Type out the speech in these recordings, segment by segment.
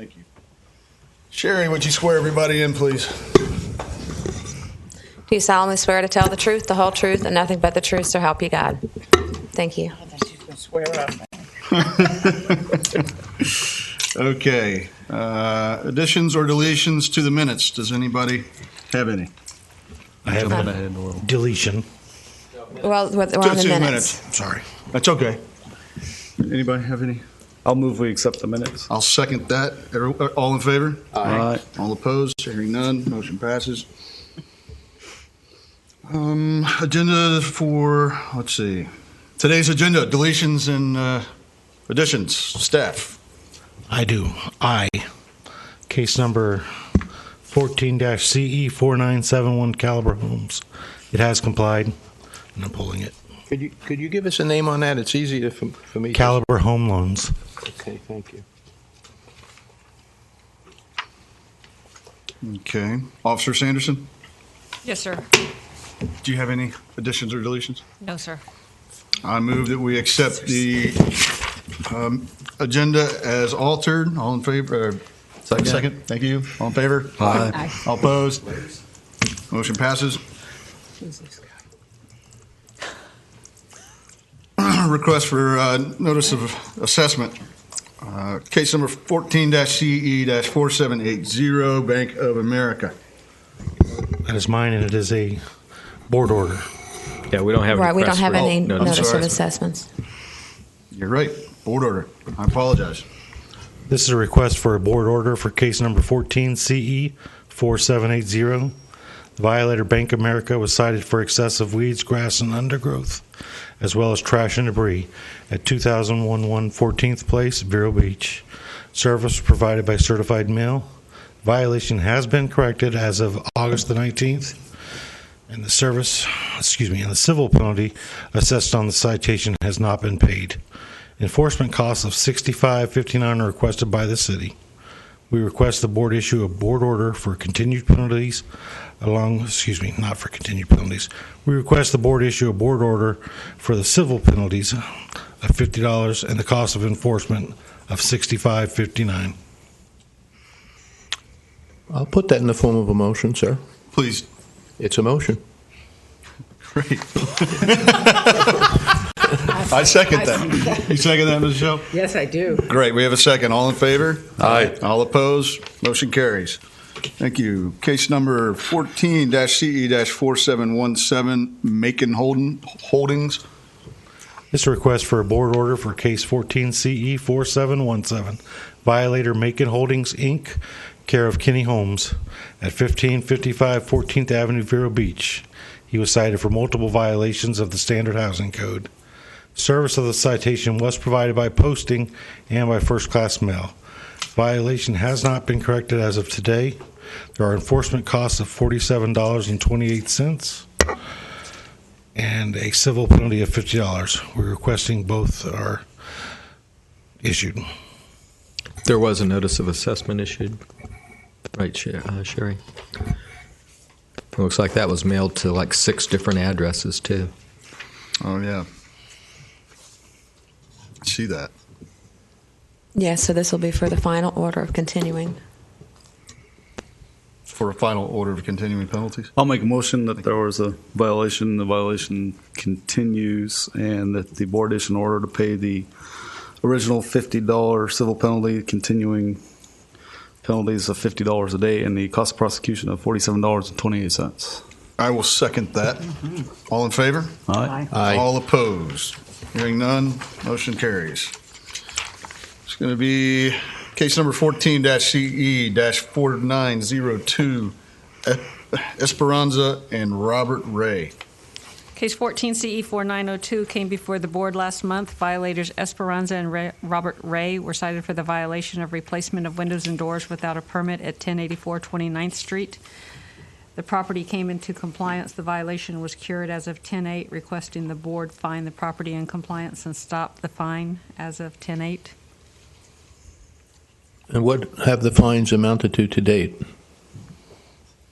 Thank you. Sherry, would you swear everybody in, please? Do you solemnly swear to tell the truth, the whole truth, and nothing but the truth, so help you God? Thank you. She's going to swear up. Okay. Additions or deletions to the minutes? Does anybody have any? I have a deletion. Well, we're on the Two minutes. Sorry. That's okay. Anybody have any? I'll move we accept the minutes. I'll second that. All in favor? Aye. All opposed? Hearing none, motion passes. Agenda for, let's see, today's agenda, deletions and additions. Staff. I do. Case number 14-CE 4971 Caliber Homes. It has complied, and I'm pulling it. Could you give us a name on that? It's easy for me. Caliber Home Loans. Okay, thank you. Okay. Officer Sanderson, Yes, sir. do you have any additions or deletions? No, sir. I move that we accept the agenda as altered. All in favor? Second. Thank you. All in favor? Aye. All opposed? Motion passes. Request for notice of assessment. Case number 14-CE-4780, Bank of America. That is mine, and it is a board order. Yeah, we don't have Right, we don't have any no, notice sorry. of assessments. You're right. Board order. I apologize. This is a request for a board order for case number 14-CE 4780. The violator, Bank of America, was cited for excessive weeds, grass, and undergrowth, as well as trash and debris at 2011 14th Place, Vero Beach. Service was provided by certified mail. Violation has been corrected as of August the 19th, and the civil penalty assessed on the citation has not been paid. Enforcement costs of $65.59 are requested by the city. We request the board issue a board order for continued penalties not for continued penalties. We request the board issue a board order for the civil penalties of $50 and the cost of enforcement of $65.59. I'll put that in the form of a motion, sir. Please. It's a motion. Great. I second that. You second that, Ms. Michelle? Yes, I do. Great. We have a second. All in favor? Aye. All opposed? Motion carries. Thank you. Case number 14-CE-4717, Macon Holdings. This is a request for a board order for case 14-CE 4717, violator Macon Holdings, Inc., care of Kinney Homes at 1555 14th Avenue, Vero Beach. He was cited for multiple violations of the Standard Housing Code. Service of the citation was provided by posting and by first-class mail. Violation has not been corrected as of today. There are enforcement costs of $47.28 and a civil penalty of $50. We're requesting both are issued. There was a notice of assessment issued. Right, Sherry? It looks like that was mailed to like 6 different addresses, too. Oh, yeah. I see that. Yes, so this will be for the final order of continuing. For a final order of continuing penalties. I'll make a motion that there was a violation, the violation continues, and that the board issue an order to pay the original $50 civil penalty, continuing penalties of $50 a day, and the cost of prosecution of $47.28. I will second that. All in favor? Aye. Aye. All opposed? Hearing none, motion carries. It's going to be case number 14-CE-4902, Esperanza and Robert Ray. Case 14-CE-4902 came before the board last month. Violators Esperanza and Robert Ray were cited for the violation of replacement of windows and doors without a permit at 1084 29th Street. The property came into compliance. The violation was cured as of 10/8, requesting the board find the property in compliance and stop the fine as of 10/8. And what have the fines amounted to date?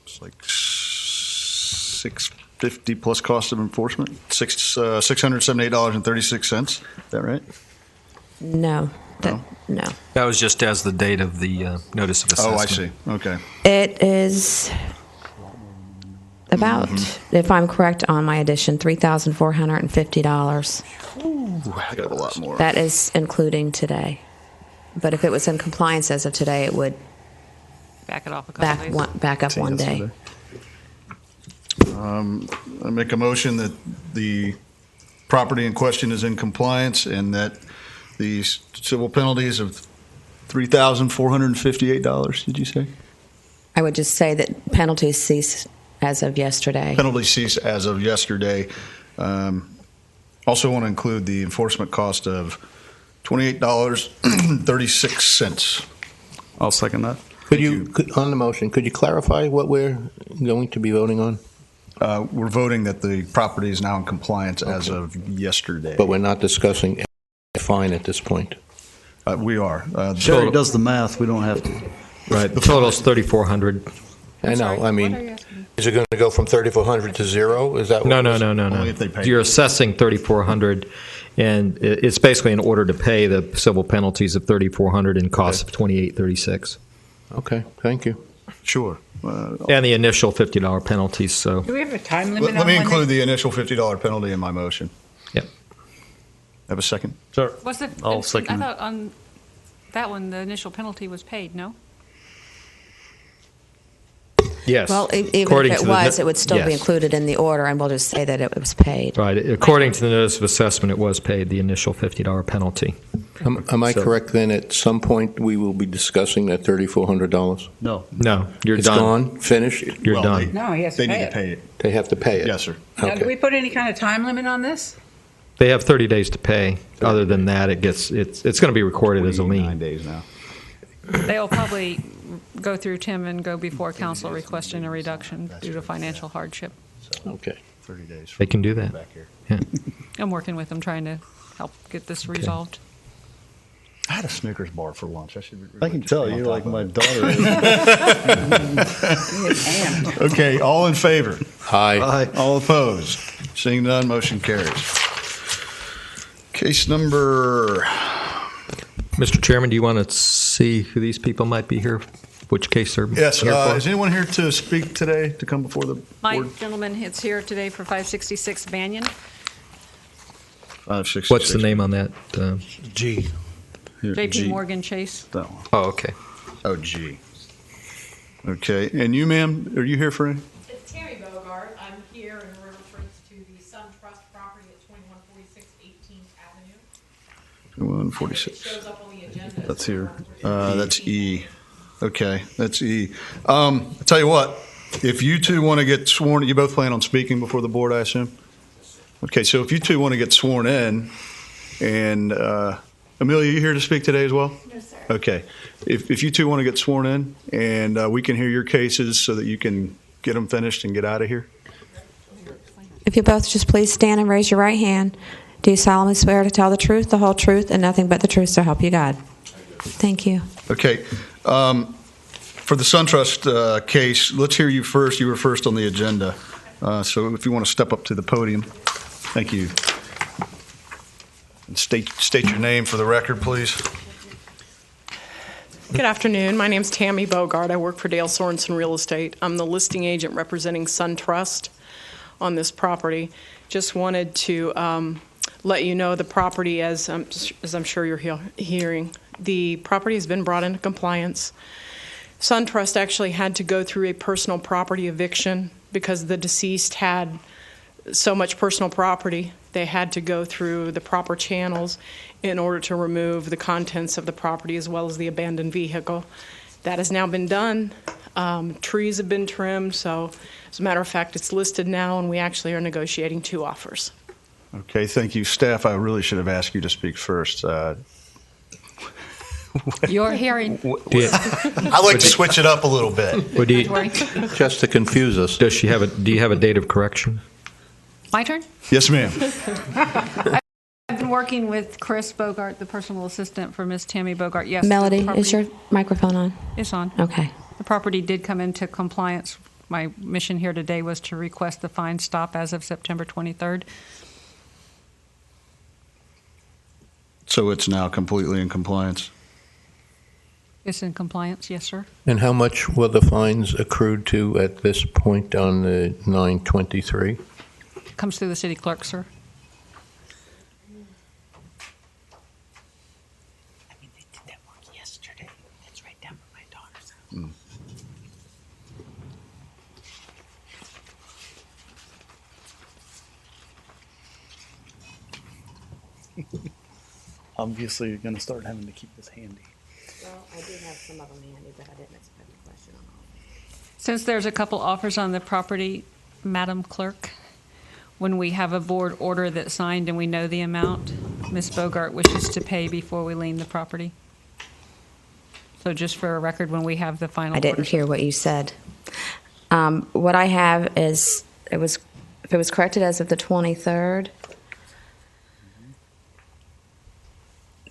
It's like $650 plus cost of enforcement, $678.36. Is that right? No. No. That was just as the date of the notice of assessment. Oh, I see. Okay. It is about, if I'm correct on my addition, $3,450. I got a lot more. That is including today. But if it was in compliance as of today, it would Back it off a couple days. back up one day. I make a motion that the property in question is in compliance and that the civil penalties of $3,458, did you say? I would just say that penalties cease as of yesterday. Penalties cease as of yesterday. Also want to include the enforcement cost of $28.36. I'll second that. On the motion, could you clarify what we're going to be voting on? We're voting that the property is now in compliance as of yesterday. But we're not discussing a fine at this point. We are. Sherry does the math. We don't have to. Right. The total is $3,400. I know, I What are you mean, asking? is it going to go from 3,400 to zero? Is that what? No. Only if they pay. You're assessing $3,400, and it's basically in order to pay the civil penalties of $3,400 and costs of $28.36, Okay, thank you. Sure. and the initial $50 penalties. So, Do we have a time limit Let on me when include the initial $50 penalty in my motion. yep. Have a second? Sure. What's the? I'll second I it. thought on that one the initial penalty was paid. No. Yes. Well, even According if to it the was, no- it would still be yes. included in the order, and we'll just say that it was paid. Right. According to the notice of assessment, it was paid, the initial $50 penalty. Am I So- correct then, at some point, we will be discussing that $3,400? No. No, you're It's done. gone, finished? You're Well, done. No, he has to They need pay to it. pay it. They have to pay it? Yes, sir. Now, do Okay. we put any kind of time limit on this? They have 30 days to pay. Other than that, it's going to be recorded as a 9 lien. days now. They'll probably go through Tim and go before council requesting a reduction due to financial hardship. Okay. 30 days. They can do that. Back here. I'm working with them trying to help get this resolved. I had a Snickers bar for lunch. I should. I can tell you're like my daughter. Okay, all in favor? Aye. All opposed? Seeing none, motion carries. Case number, Mr. Chairman, do you want to see who these people might be here? Which case they're yes, here for? is anyone here to speak today, to come before the board? Mike, gentleman, is here today for 566 Banyan. 566. What's the name on that? G. Here, JP G. Morgan Chase. That one. Oh, okay. Oh, G. Okay, and you, ma'am, are you here for any? It's Tammy Bogart. I'm here in reference to the Sun Trust property at 2146 18th Avenue. 146. It shows up on the agenda. That's here. That's E. Okay, that's E. I'll tell you what, if you two want to get sworn, you both plan on speaking before the board, I assume? Okay, so if you two want to get sworn in, and Amelia, you here to speak today as well? No, sir. Okay. If you two want to get sworn in, and we can hear your cases so that you can get them finished and get out of here. If you both just please stand and raise your right hand. Do you solemnly swear to tell the truth, the whole truth, and nothing but the truth, so help you God? Thank you. Okay. For the SunTrust case, let's hear you first. You were first on the agenda. So if you want to step up to the podium. Thank you. And state your name for the record, please. Good afternoon. My name's Tammy Bogart. I work for Dale Sorensen Real Estate. I'm the listing agent representing SunTrust on this property. Just wanted to let you know the property, as I'm sure you're hearing, the property has been brought into compliance. SunTrust actually had to go through a personal property eviction because the deceased had so much personal property. They had to go through the proper channels in order to remove the contents of the property as well as the abandoned vehicle. That has now been done. Trees have been trimmed, so as a matter of fact, it's listed now, and we actually are negotiating 2 offers. Okay, thank you. Staff, I really should have asked you to speak first. Your hearing. I like to switch it up a little bit. Would you, Just to confuse us. do you have a date of correction? My turn? Yes, ma'am. I've been working with Chris Bogart, the personal assistant for Miss Tammy Bogart. Yes. Melody, the property is your microphone on? It's on. Okay. The property did come into compliance. My mission here today was to request the fine stop as of September 23rd. So it's now completely in compliance? It's in compliance, yes, sir. And how much will the fines accrue to at this point on the 9/23? Comes through the city clerk, sir. I mean, they did that work yesterday. It's right down by my daughter's house. Obviously, you're going to start having to keep this handy. Well, I do have some of them handy, but I didn't expect a question on all. Since there's a couple offers on the property, Madam Clerk, when we have a board order that's signed and we know the amount, Ms. Bogart wishes to pay before we lien the property. So just for a record, when we have the final I didn't order. hear what you said. What I have is, if it was corrected as of the 23rd,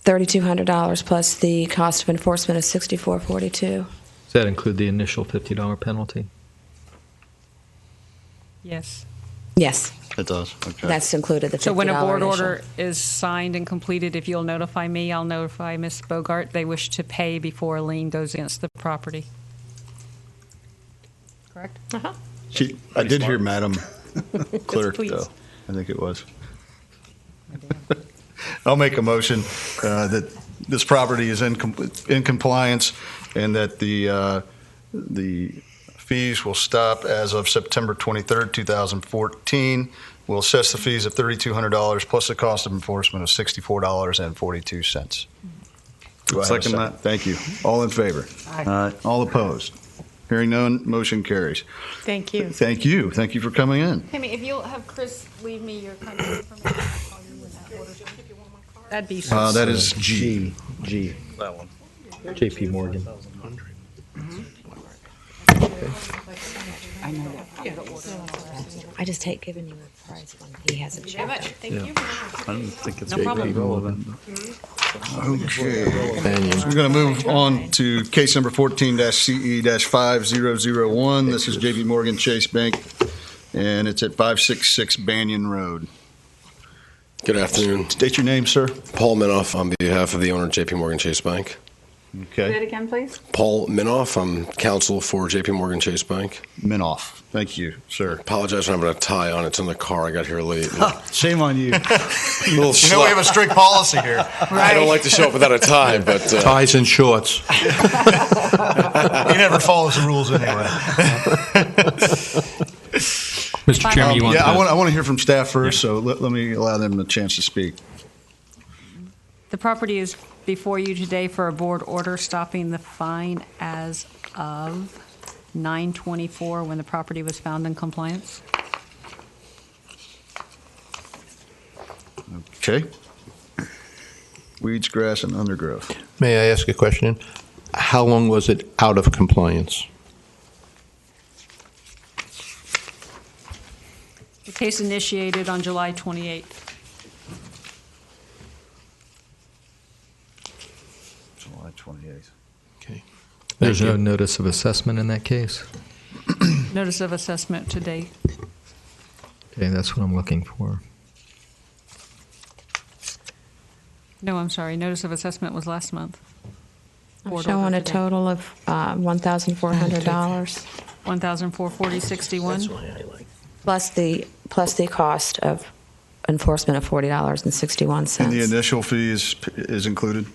$3,200 plus the cost of enforcement of $64.42. Does that include the initial $50 penalty? Yes. Yes, It does, okay. that's included, the $50 So when a board initial. order is signed and completed, if you'll notify me, I'll notify Ms. Bogart. They wish to pay before a lien goes against the property. Correct? Uh-huh. I did hear Madam Clerk, please. though. I think it was. I'll make a motion that this property is in compliance and that the fees will stop as of September 23rd, 2014. We'll assess the fees of $3,200 plus the cost of enforcement of $64.42. Do I have a Second that. Thank you. All in favor? All opposed? Hearing none, motion carries. Thank you. Thank you. Thank you for coming in. Tammy, if you'll have Chris leave me your contact information, I'll call you in that order. That'd be That is G. That one. JP Morgan. I know that. I just hate giving you a prize when he hasn't checked. Thank you. I don't think it's No problem. relevant. Okay. So we're going to move on to case number 14-CE-5001. This is JP Morgan Chase Bank, and it's at 566 Banyan Road. Good afternoon. State your name, sir. Paul Minoff on behalf of the owner of JP Morgan Chase Bank. Say it Okay. again, please. Paul Minoff, I'm counsel for JP Morgan Chase Bank. Minoff. Thank you, sir. Apologize for having a tie on. It's in the car. I got here late. Shame on you. Little You know, we slow. have a strict policy here. I don't like to show up without a tie, but Ties and shorts. He never follows the rules anyway. Mr. Chairman, you want Yeah, to... I want to hear from staff first, so let me allow them a chance to speak. The property is before you today for a board order stopping the fine as of 9/24 when the property was found in compliance. Okay. Weeds, grass, and undergrowth. May I ask a question? How long was it out of compliance? The case initiated on July 28th. July 28th. Okay. There's Thank no you. notice of assessment in that case? Notice of assessment to date. Okay, that's what I'm looking for. No, I'm sorry. Notice of assessment was last month. I'm Board showing order a today. total of $1,400 $1,440.61. plus the cost of enforcement of $40.61. And the initial fee is included?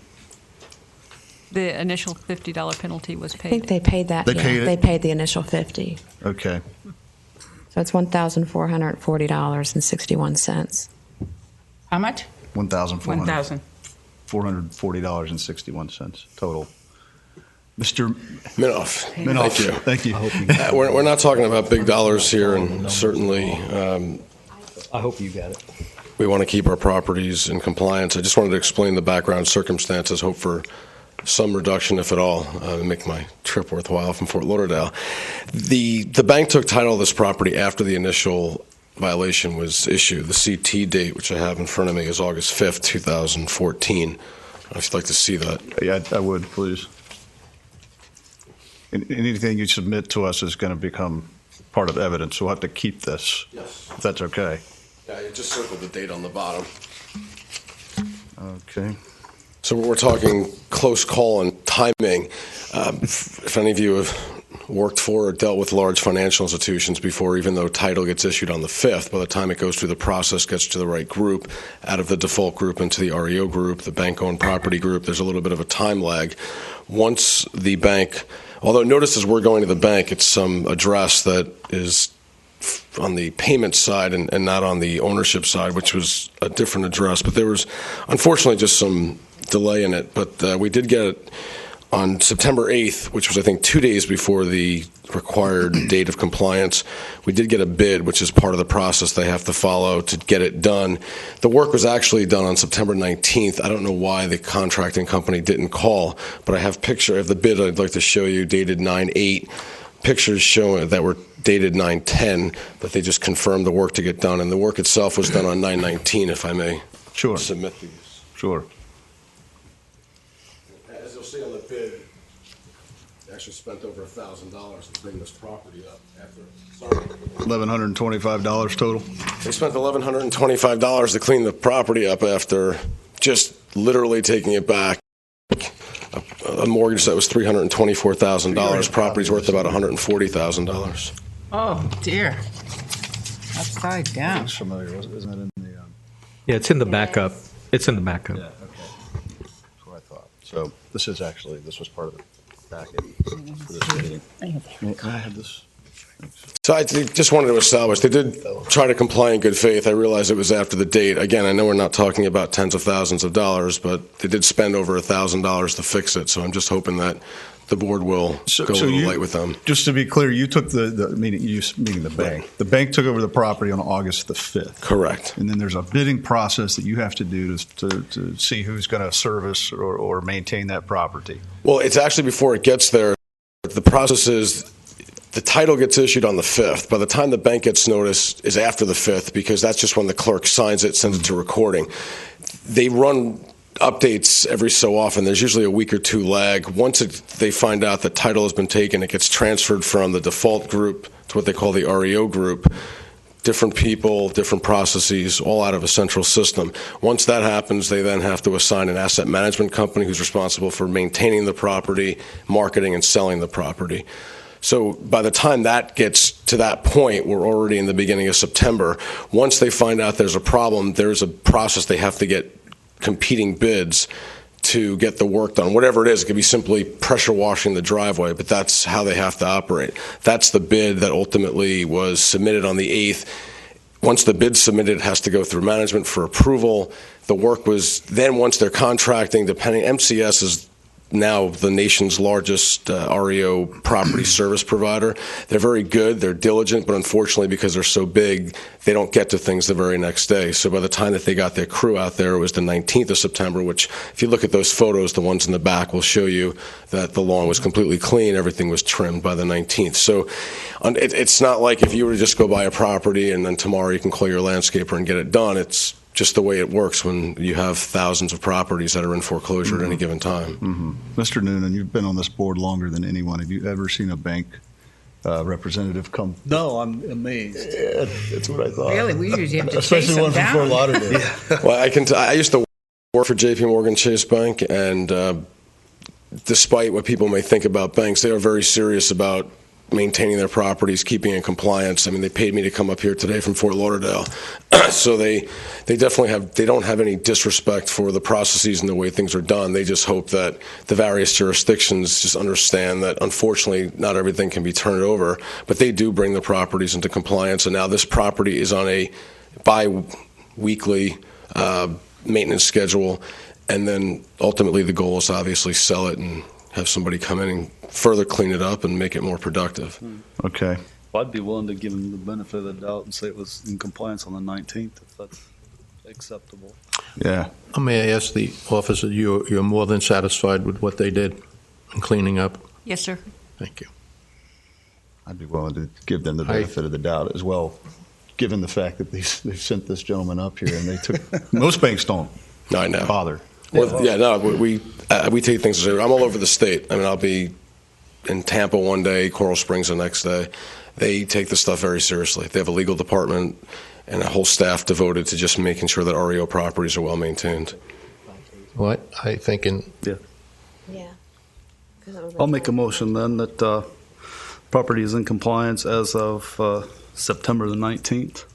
The initial $50 penalty was I think paid. they paid that. They yeah, paid it? They paid the initial 50. Okay. So it's $1,440.61. How much? $1,440. 1,000. $440.61 total. Mr. Minoff. Minoff, Thank you. thank you. We're not talking about big dollars here, and certainly I hope you got it. we want to keep our properties in compliance. I just wanted to explain the background circumstances, hope for some reduction, if at all, to make my trip worthwhile from Fort Lauderdale. The bank took title of this property after the initial violation was issued. The CT date, which I have in front of me, is August 5th, 2014. If you'd like to see that. Yeah, I would, please. Anything you submit to us is going to become part of evidence. We'll have to keep this, Yes. if that's okay. Yeah, you just circled the date on the bottom. Okay. So we're talking close call on timing. If any of you have worked for or dealt with large financial institutions before, even though title gets issued on the 5th, by the time it goes through the process, gets to the right group, out of the default group into the REO group, the bank-owned property group, there's a little bit of a time lag. Once the bank, although notices we're going to the bank, it's some address that is on the payment side and not on the ownership side, which was a different address. But there was, unfortunately, just some delay in it. But we did get it on September 8th, which was, I think, 2 days before the required date of compliance. We did get a bid, which is part of the process they have to follow to get it done. The work was actually done on September 19th. I don't know why the contracting company didn't call, but I have the bid I'd like to show you, dated 9/8. Pictures showing that were dated 9/10, but they just confirmed the work to get done, and the work itself was done on 9/19, if I may submit these. Sure. As you'll see on the bid, they actually spent over $1,000 to bring this property up after. Sorry. $1,125 total. They spent $1,125 to clean the property up after just literally taking it back. A mortgage that was $324,000. Property's worth about $140,000. Oh, dear. Upside down. That's familiar, isn't it in the... Yeah, it's in the backup. It's in the backup. Yeah, okay. That's what I thought. So this was part of the packet for this meeting. I had this. So I just wanted to establish, they did try to comply in good faith. I realize it was after the date. Again, I know we're not talking about tens of thousands of dollars, but they did spend over $1,000 to fix it. So I'm just hoping that the board will go a little light with them. Just to be clear, you took meaning the bank. The bank took over the property on August the 5th. Correct. And then there's a bidding process that you have to do to see who's going to service or maintain that property. Well, it's actually before it gets there. The process is the title gets issued on the 5th. By the time the bank gets notice is after the 5th, because that's just when the clerk signs it, sends it to recording. They run updates every so often. There's usually a week or two lag. Once they find out that title has been taken, it gets transferred from the default group to what they call the REO group. Different people, different processes, all out of a central system. Once that happens, they then have to assign an asset management company who's responsible for maintaining the property, marketing, and selling the property. So by the time that gets to that point, we're already in the beginning of September. Once they find out there's a problem, there's a process they have to get competing bids to get the work done. Whatever it is, it could be simply pressure washing the driveway, but that's how they have to operate. That's the bid that ultimately was submitted on the 8th. Once the bid's submitted, it has to go through management for approval. The work was then, once they're contracting, depending, MCS is now the nation's largest REO property service provider. They're very good, they're diligent, but unfortunately, because they're so big, they don't get to things the very next day. So by the time that they got their crew out there, it was the 19th of September, which, if you look at those photos, the ones in the back will show you that the lawn was completely clean, everything was trimmed by the 19th. So it's not like if you were to just go buy a property and then tomorrow you can call your landscaper and get it done. It's just the way it works when you have thousands of properties that are in foreclosure at any given time. Mm-hmm. Mr. Noonan, you've been on this board longer than anyone. Have you ever seen a bank representative come? No, I'm amazed. Yeah, that's what I thought. Really? We usually have to Especially chase them one from down. Fort Lauderdale. Well, I used to work for JP Morgan Chase Bank, and despite what people may think about banks, they are very serious about maintaining their properties, keeping in compliance. I mean, they paid me to come up here today from Fort Lauderdale. So they definitely they don't have any disrespect for the processes and the way things are done. They just hope that the various jurisdictions just understand that, unfortunately, not everything can be turned over, but they do bring the properties into compliance. And now this property is on a bi-weekly maintenance schedule. And then ultimately the goal is to obviously sell it and have somebody come in and further clean it up and make it more productive. Okay. Well, I'd be willing to give them the benefit of the doubt and say it was in compliance on the 19th, if that's acceptable. Yeah. May I ask the officer, you're more than satisfied with what they did in cleaning up? Yes, sir. Thank you. I'd be willing to give them the benefit of the doubt as well, given the fact that they've sent this gentleman up here and they took, most banks don't I know. bother. Well, yeah, no, we take things seriously. I'm all over the state. I mean, I'll be in Tampa one day, Coral Springs the next day. They take this stuff very seriously. They have a legal department and a whole staff devoted to just making sure that REO properties are well maintained. what? I thinking, Yeah. I'll make a motion then that property is in compliance as of September the 19th,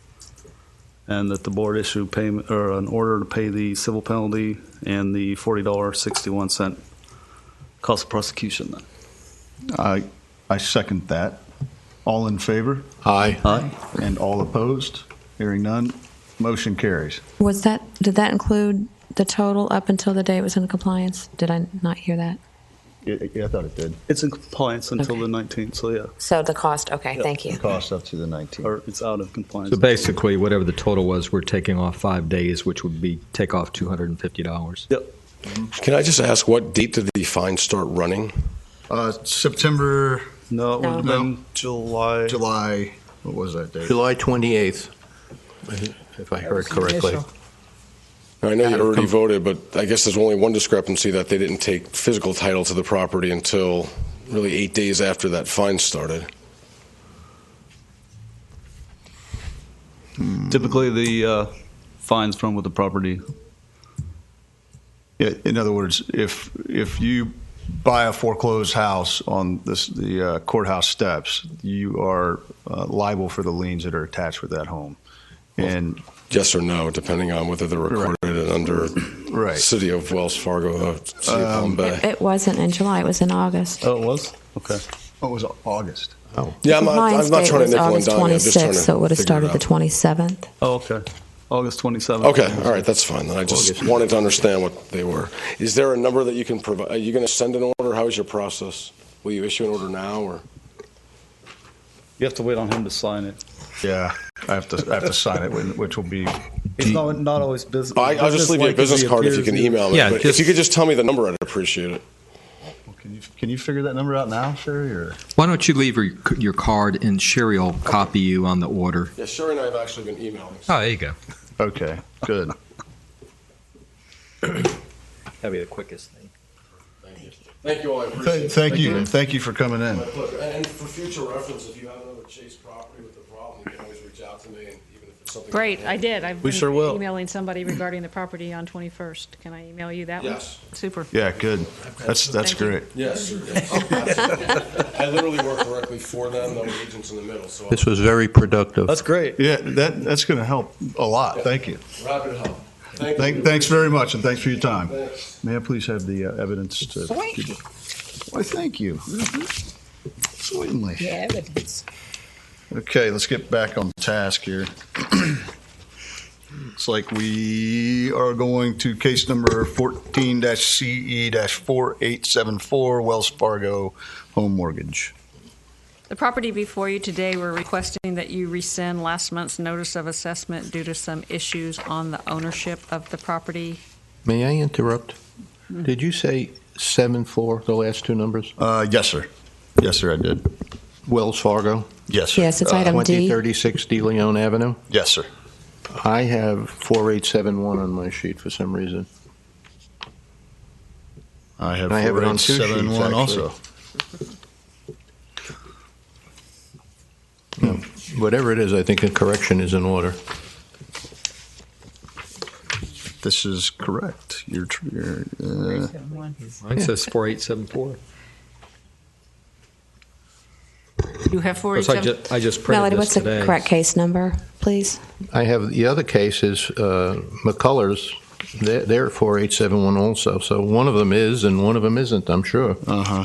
and that the board issue payment or an order to pay the civil penalty and the $40.61 cost of prosecution. Then. I second that. All in favor? aye. Aye. And all opposed? Hearing none, motion carries. Did that include the total up until the day it was in compliance? Did I not hear that? Yeah, I thought it did. It's in compliance until Okay. the 19th, so yeah, So the cost, okay, thank you. Cost up to the 19th. or it's out of compliance. So basically, whatever the total was, we're taking off 5 days, which would be take off $250. Yep. Can I just ask, what date did the fine start running? September, No, it would have No. been July, what was that date? July 28th, if I heard correctly. I know you Out of already com- voted, but I guess there's only one discrepancy, that they didn't take physical title to the property until really 8 days after that fine started. Typically, the fines from with the property. Yeah, in other words, if you buy a foreclosed house on the courthouse steps, you are liable for the liens that are attached with that home. And Yes or no, depending on whether they're recorded under right. City of Wells Fargo, City of Palm Bay. It wasn't in July, it was in August. Oh, it was? Okay. Oh, it was August. Yeah, I'm Compliance not date trying to was nickel and August dime you. I'm just trying 26th, to so it would have figure started the out. 27th. Oh, okay. August 27th. Okay, all right, that's fine. Then I just wanted to understand what they were. Is there a number that you can provide? Are you going to send an order? How is your process? Will you issue an order now, or? You have to wait on him to sign it. Yeah, I have to sign it, which will be. It's not always business. I'll just leave you a business card if you can email me. Yeah, but if you could just tell me the number, I'd appreciate it. Can you figure that number out now, Sherry? Or Why don't you leave your card and Sherry will copy you on the order? Yeah, Sherry and I have actually been emailing. Oh, there you go. okay, good. That'd be the quickest thing. Thank you all. I appreciate it. Thank you for coming in. My pleasure. And for future reference, if you have another Chase property with a problem, you can always reach out to me, and even if it's something. Great, I did. I've We been sure will. emailing somebody regarding the property on 21st. Can I email you that one? Yes. Super. Yeah, good. That's Thank you. great. Yes, sir. I literally work directly for them, no agents in the middle, so. This was very productive. That's great. Yeah, that's going to help a lot. Thank you. Happy to help. Thank you. Thanks very much, and thanks for your time. Thanks. May I please have the evidence to? Why, thank you. Certainly. Yeah, evidence. Okay, let's get back on task here. It's like we are going to case number 14-CE-4874, Wells Fargo Home Mortgage. The property before you today, we're requesting that you rescind last month's notice of assessment due to some issues on the ownership of the property. May I interrupt? Did you say 7-4, the last two numbers? Yes, sir. Yes, sir, I did. Wells Fargo, Yes, sir. Yes, it's item D. 2036 De Leon Avenue? Yes, sir. I have 4871 on my sheet for some reason. I have I have it on two sheets, 4871 actually. also. Whatever it is, I think a correction is in order. This is correct. You're Mine says 4874. You have Of course, 487. I just printed Melody, this what's the today. correct case number, please? I have, the other case is McCullers. They're 4871 also. So one of them is and one of them isn't, I'm sure. Uh-huh.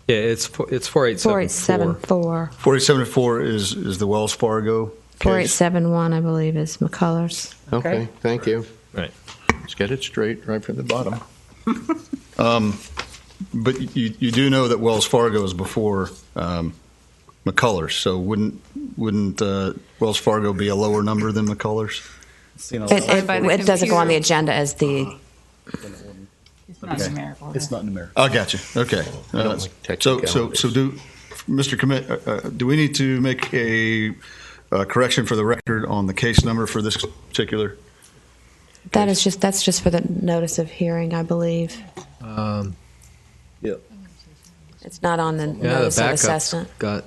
Yeah, it's 4874. 4874. 4874 is the Wells Fargo case. 4871, I believe, is McCullers. Okay, thank you. Right. Let's get it straight right from the bottom. But you do know that Wells Fargo is before McCullers, so wouldn't Wells Fargo be a lower number than McCullers? It doesn't go on the agenda as the, It's not numerical. It's not numerical. I got you. Okay. I don't like So technicalities. Mr. Commit, do we need to make a correction for the record on the case number for this particular? that's just for the notice of hearing, I believe. Yep. It's not on the Yeah, the notice of backup's assessment. got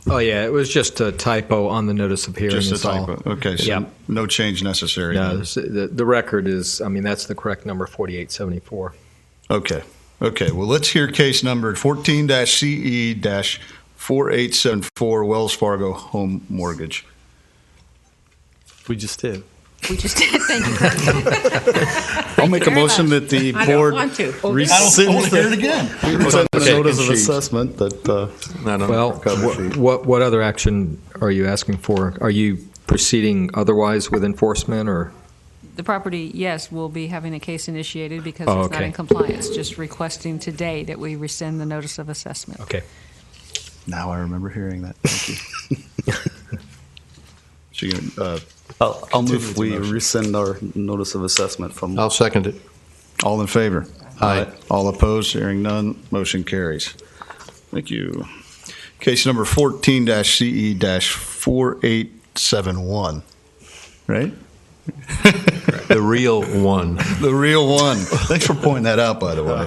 Oh, yeah, it was just a typo on the notice of hearing. Just a is all. typo. Okay, so Yep. no change necessary. No, then. the record is, I mean, that's the correct number, 4874. Okay. Okay. Well, let's hear case number 14-CE-4874 Wells Fargo Home Mortgage. We just did. We just did, thank you. I'll make a motion that the I don't board want to. rescind hear it again. the notice of sheet. assessment that, Not on Well, the cover sheet. what other action are you asking for? Are you proceeding otherwise with enforcement, or? The property, yes, will be having a case initiated because Oh, it's not okay. in compliance, just requesting today that we rescind the notice of assessment. Okay. Now I remember hearing that. Thank you. So you, I'll move Continue we the motion. rescind our notice of assessment from. I'll second it. all in favor? Aye. All opposed? Hearing none, motion carries. Thank you. Case number 14-CE-4871, right? The real one. The real one. Thanks for pointing that out, by the way.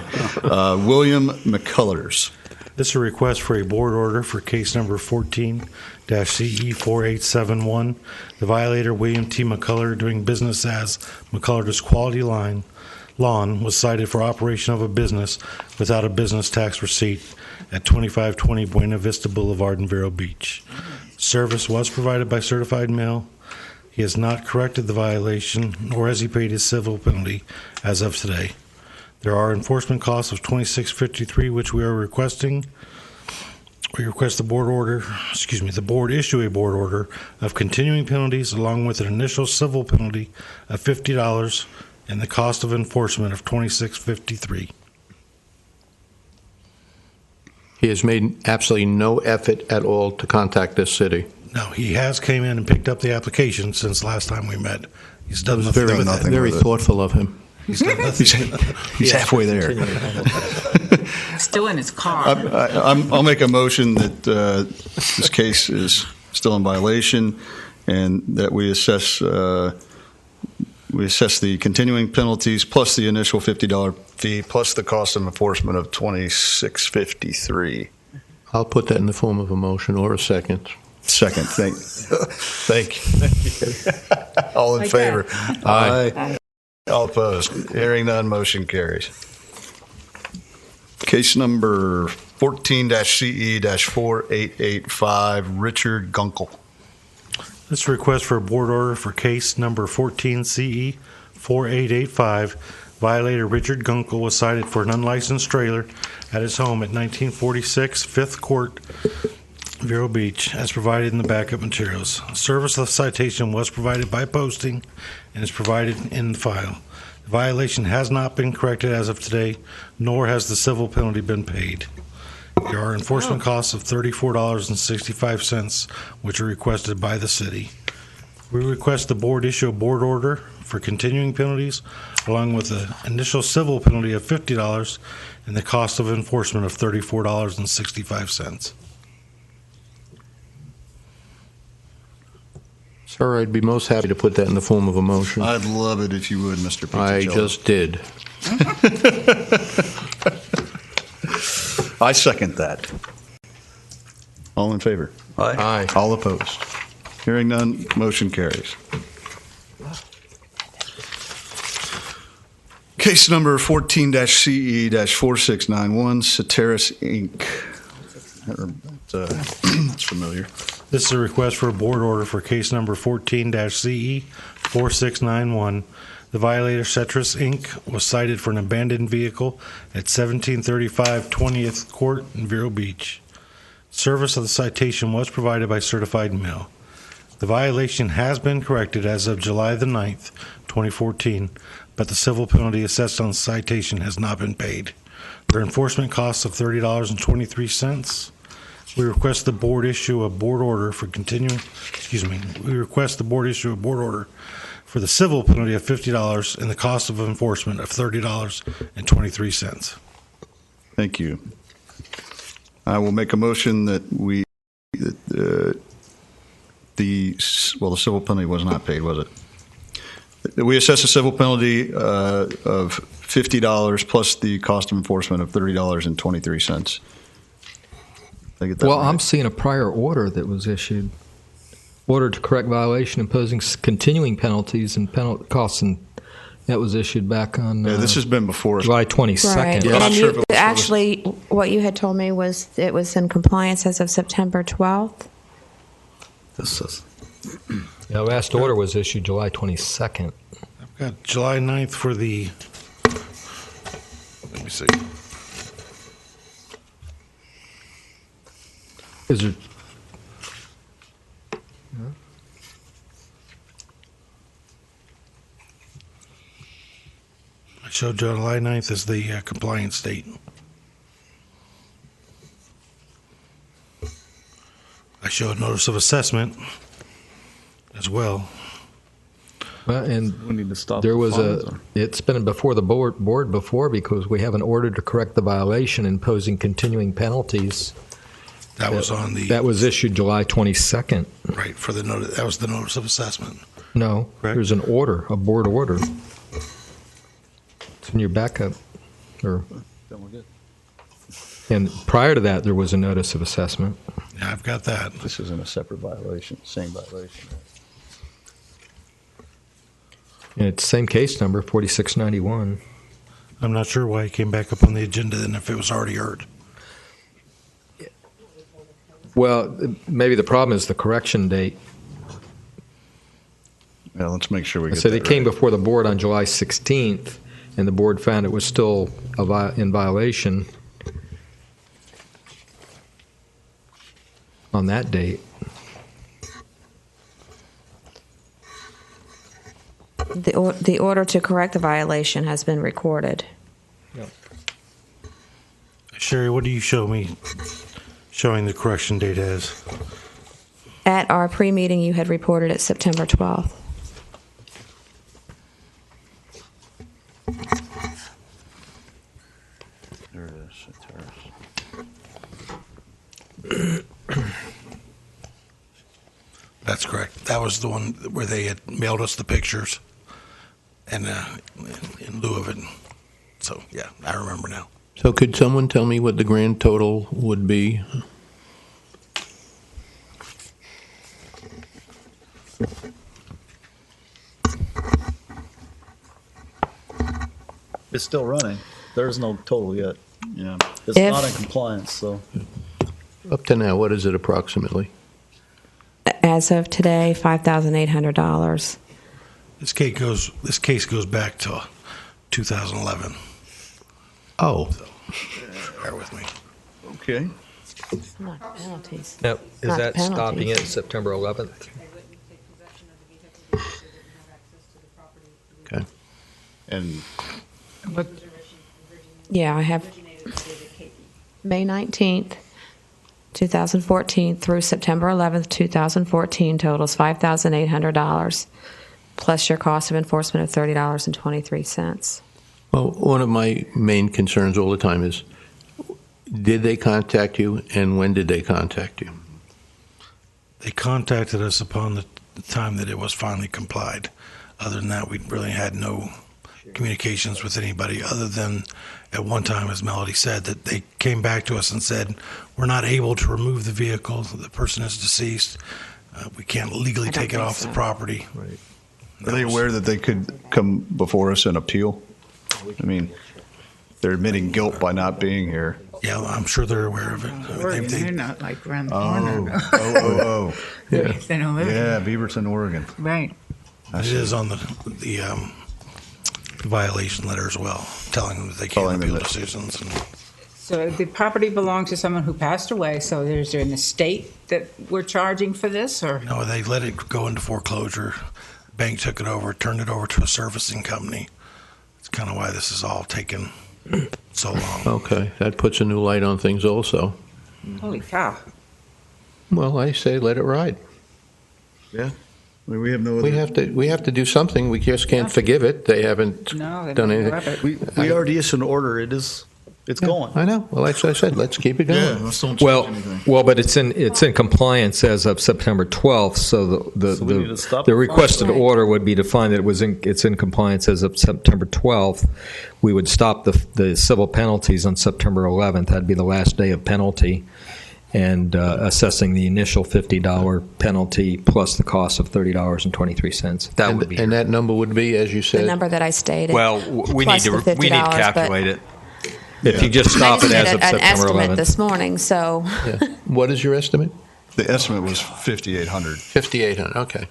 William McCullers. This is a request for a board order for case number 14-CE4871. The violator, William T. McCullough, doing business as McCullough's Quality Lawn, was cited for operation of a business without a business tax receipt at 2520 Buena Vista Boulevard in Vero Beach. Service was provided by certified mail. He has not corrected the violation, nor has he paid his civil penalty as of today. There are enforcement costs of $26.53, which we are requesting. We request the board issue a board order of continuing penalties along with an initial civil penalty of $50 and the cost of enforcement of $26.53. He has made absolutely no effort at all to contact this city. No, he has came in and picked up the application since last time we met. He's done nothing very with nothing. it. Very with it. thoughtful of him. He's halfway there. Still in his car. I'll make a motion that this case is still in violation and that we assess the continuing penalties plus the initial $50 fee plus the cost of enforcement of $26.53. I'll put that in the form of a motion or a second. Second. Thank you. All in favor? Aye. All opposed? Hearing none, motion carries. Case number 14-CE-4885, Richard Gunkel. This is a request for a board order for case number 14-CE-4885. Violator Richard Gunkel was cited for an unlicensed trailer at his home at 1946 5th Court, Vero Beach, as provided in the backup materials. Service of the citation was provided by posting and is provided in the file. The violation has not been corrected as of today, nor has the civil penalty been paid. There are enforcement costs of $34.65, which are requested by the city. We request the board issue a board order for continuing penalties, along with the initial civil penalty of $50 and the cost of enforcement of $34.65. Sir, I'd be most happy to put that in the form of a motion. I'd love it if you would, Mr. I Pizzicello. just did. I second that. All in favor? Aye. All opposed? Hearing none, motion carries. Case number 14-CE-4691, Ceteris Inc. That's familiar. This is a request for a board order for case number 14-CE-4691. The violator, Ceteris Inc., was cited for an abandoned vehicle at 1735 20th Court in Vero Beach. Service of the citation was provided by certified mail. The violation has been corrected as of July the 9th, 2014, but the civil penalty assessed on the citation has not been paid. There are enforcement costs of $30.23. We request the board issue a board order for for the civil penalty of $50 and the cost of enforcement of $30.23. Thank you. I will make a motion that the civil penalty was not paid, was it? That we assess a civil penalty of $50 plus the cost of enforcement of $30.23. Did I get that Well, right? I'm seeing a prior order that was issued. Order to correct violation imposing continuing penalties and costs, and that was issued back on Yeah, this has been before us. July 22nd. Right. Yeah, I'm not And sure if it was for actually, what you had told me was it was in compliance as of September 12th. This is, The last order was issued July 22nd. I've got July 9th for the, let me see. Is there? I showed July 9th as the compliance date. I showed notice of assessment as well. Well, and we need to stop. there the was fines, a. or- It's been before the board before because we have an order to correct the violation imposing continuing penalties. That was on the, That was issued July 22nd. right, for the notice, that was the notice of assessment. No, Correct. there's an order, a board order. It's in your backup. Or, Then we're good. and prior to that, there was a notice of assessment. Yeah, I've got that. This isn't a separate violation, same violation. And it's same case number, 4691. I'm not sure why it came back up on the agenda then if it was already heard. Well, maybe the problem is the correction date. Yeah, let's make sure we I get said that it came right. before the board on July 16th, and the board found it was still in violation on that date. The order to correct the violation has been recorded. Sherry, what do you show me showing the correction date as? At our pre-meeting, you had reported it September 12th. There it is. It's ours. That's correct. That was the one where they had mailed us the pictures and in lieu of it. So, yeah, I remember now. So could someone tell me what the grand total would be? It's still running. There's no total yet. Yeah. It's If- not in compliance, so. Up to now, what is it approximately? As of today, $5,800. This case goes back to 2011. Oh, Bear with me. Okay. Not penalties. Now, is Not that penalties. stopping it September 11th? okay. And Yeah, I have May 19th, 2014 through September 11th, 2014 totals $5,800 plus your cost of enforcement of $30.23. Well, one of my main concerns all the time is, did they contact you, and when did they contact you? They contacted us upon the time that it was finally complied. Other than that, we really had no communications with anybody other than at one time, as Melody said, that they came back to us and said, we're not able to remove the vehicle. The person is deceased. We can't legally I don't take it think off so. the property. Right. are they aware that they could come before us and appeal? I mean, they're admitting guilt by not being here. Yeah, I'm sure they're aware of it. I mean, Oregon, they- they're not like around the Oh, corner. oh. Yeah. They don't live Yeah, Beaverton, Oregon. Right. I It see. is on the violation letter as well, telling them that they Telling can't them appeal that- decisions. And So the property belongs to someone who passed away, so is there an estate that we're charging for this, or? no, they let it go into foreclosure. Bank took it over, turned it over to a servicing company. It's kind of why this is all taken so long. Okay, that puts a new light on things also. Holy cow. Well, I say let it ride. I mean, we have no other. We have to do something. We just can't forgive it. They haven't No, they done don't anything. love it. We already issued an order. It's going. I know. Well, like I said, let's keep it going. Yeah, let's don't change Well, anything. but it's in compliance as of September 12th. So So we need to stop the the requested fines. order would be to find that it's in compliance as of September 12th. We would stop the civil penalties on September 11th. That'd be the last day of penalty, and assessing the initial $50 penalty plus the cost of $30.23. That would be. And that number would be, as you The said? number that I stated. Well, we need plus to the we need to $50, calculate it. If you just I stop just it as did of an September estimate 11th. this morning, so Yeah. What is your estimate? The estimate was 5,800. 5,800, okay.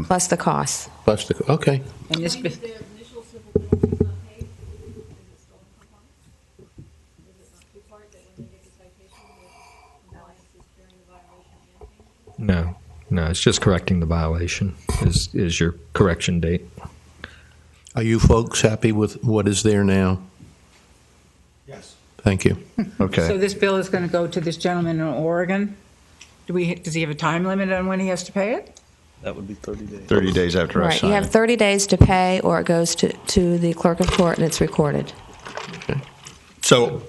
plus the cost. Plus the, okay. And this, The initial civil penalty is not paid, is it still in compliance? Is it not two-part that when they get the citation, the compliance is carrying the violation and paying? No, it's just correcting the violation is your correction date. Are you folks happy with what is there now? Yes. Thank you. Okay. so this bill is going to go to this gentleman in Oregon? Does he have a time limit on when he has to pay it? That would be 30 days. 30 days after I Right. You sign have it. 30 days to pay, or it goes to the clerk of court and it's recorded. So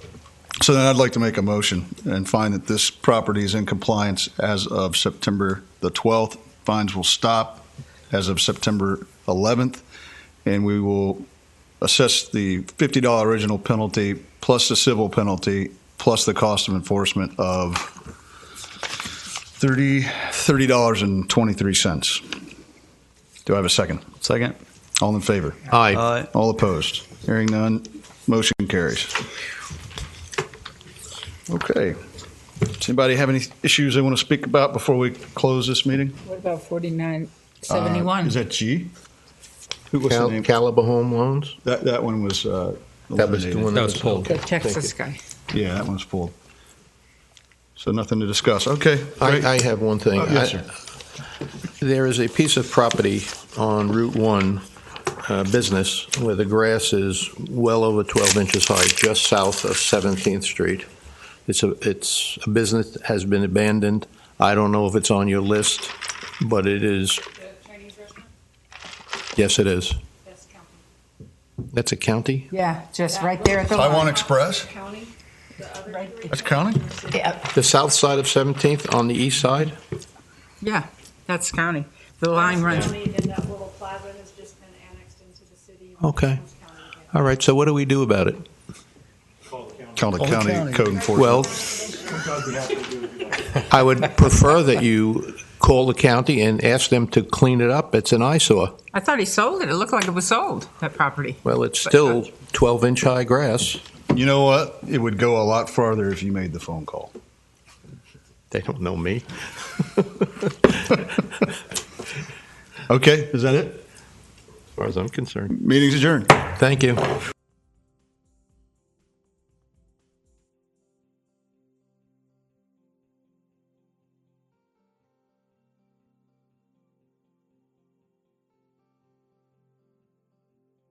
then I'd like to make a motion and find that this property is in compliance as of September the 12th. Fines will stop as of September 11th, and we will assess the $50 original penalty plus the civil penalty plus the cost of enforcement of $30.23. Do I have a second? Second. All in favor? Aye. All opposed? Hearing none, motion carries. Okay. Does anybody have any issues they want to speak about before we close this meeting? What about 4971? Is that G? Who was the name? Caliber Home Loans? That one was That was the eliminated. one That was pulled. The Texas guy. Yeah, that one's pulled. So nothing to discuss. Okay. great. I have one thing. Oh, yes, sir. There is a piece of property on Route 1 business where the grass is well over 12 inches high, just south of 17th Street. It's a business that has been abandoned. I don't know if it's on your list, but it is. The Chinese restaurant? Yes, it is. That's county. That's a county? Yeah, just right there at the Taiwan line. Express? County? The other Right. three? That's county? Yeah, The south side of 17th on the east side? yeah, that's county. The line runs. County, and that little plaza has just been annexed into the city. Okay. Becomes county again. All right, so what do we do about it? Call the county code enforcement. Well, I would prefer that you call the county and ask them to clean it up. It's an eyesore. I thought he sold it. It looked like it was sold, that property. Well, it's still 12-inch high grass. You know what? It would go a lot farther if you made the phone call. They don't know me. Okay, is that it? As far as I'm concerned. Meeting's adjourned. Thank you.